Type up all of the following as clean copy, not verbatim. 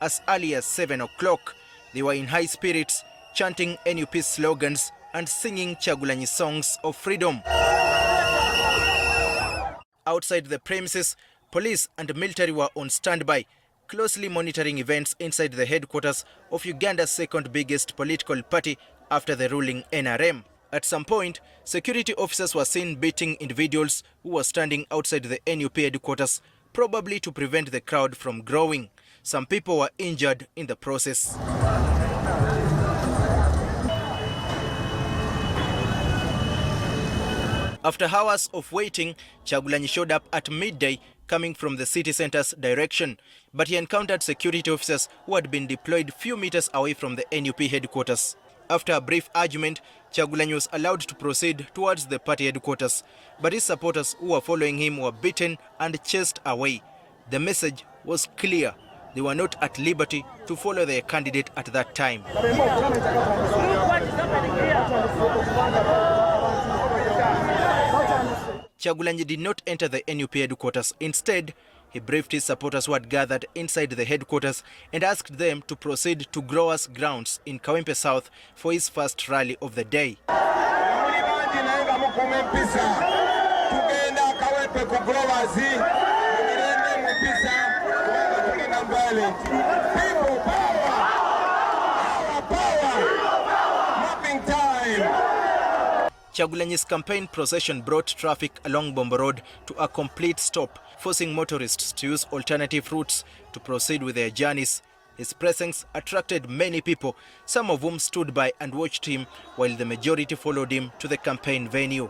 As early as 7 o'clock, they were in high spirits, chanting NUP slogans and singing Kyagulanyi songs of freedom. Outside the premises, police and military were on standby, closely monitoring events inside the headquarters of Uganda's second biggest political party after the ruling NRM. At some point, security officers were seen beating individuals who were standing outside the NUP headquarters, probably to prevent the crowd from growing. Some people were injured in the process. After hours of waiting, Kyagulanyi showed up at midday coming from the city center's direction, but he encountered security officers who had been deployed few meters away from the NUP headquarters. After a brief argument, Kyagulanyi was allowed to proceed towards the party headquarters, but his supporters who were following him were beaten and chased away. The message was clear. They were not at liberty to follow their candidate at that time. Kyagulanyi did not enter the NUP headquarters. Instead, he briefed his supporters who had gathered inside the headquarters and asked them to proceed to Growers Grounds in Kawempe South for his first rally of the day. Kyagulanyi's campaign procession brought traffic along Bombo Road to a complete stop, forcing motorists to use alternative routes to proceed with their journeys. His presence attracted many people, some of whom stood by and watched him, while the majority followed him to the campaign venue.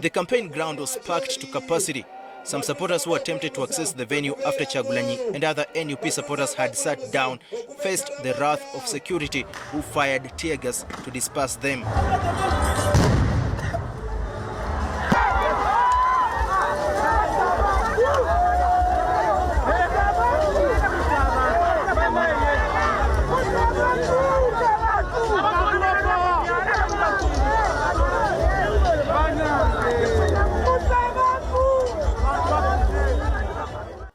The campaign ground was packed to capacity. Some supporters who attempted to access the venue after Kyagulanyi and other NUP supporters had sat down faced the wrath of security, who fired tear gas to disperse them.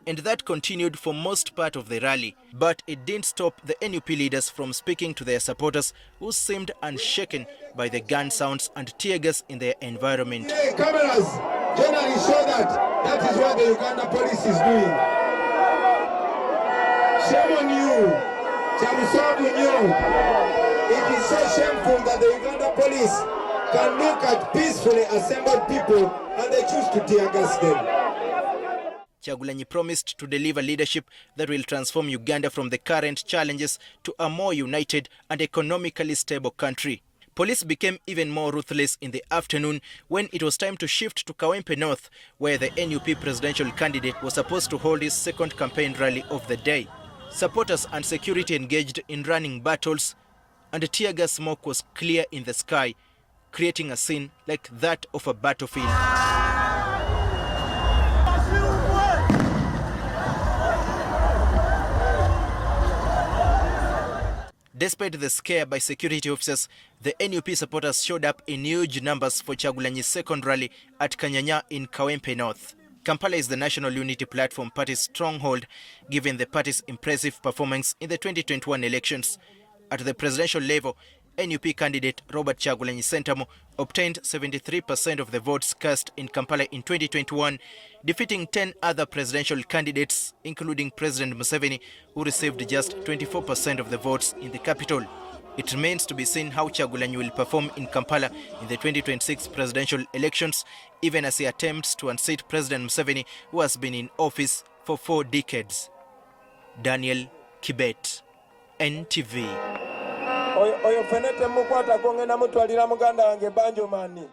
And that continued for most part of the rally. But it didn't stop the NUP leaders from speaking to their supporters, who seemed unshaken by the gun sounds and tear gas in their environment. Cameras generally show that is what the Uganda police is doing. Shame on you. It is so shameful that the Uganda police can look at peacefully assembled people and they choose to tear gas them. Kyagulanyi promised to deliver leadership that will transform Uganda from the current challenges to a more united and economically stable country. Police became even more ruthless in the afternoon when it was time to shift to Kawempe North, where the NUP presidential candidate was supposed to hold his second campaign rally of the day. Supporters and security engaged in running battles, and tear gas smoke was clear in the sky, creating a scene like that of a battlefield. Despite the scare by security officers, the NUP supporters showed up in huge numbers for Kyagulanyi's second rally at Kanyanya in Kawempe North. Kampala is the National Unity Platform Party's stronghold, given the party's impressive performance in the 2021 elections. At the presidential level, NUP candidate Robert Kyagulanyi Ssentamu obtained 73% of the votes cast in Kampala in 2021, defeating 10 other presidential candidates, including President Museveni, who received just 24% of the votes in the capital. It remains to be seen how Kyagulanyi will perform in Kampala in the 2026 presidential elections, even as he attempts to unseat President Museveni, who has been in office for 4 decades. Daniel Kibet, NTV. Oyo fenete mukwata gongena mutwalira muganda wange banjo mani.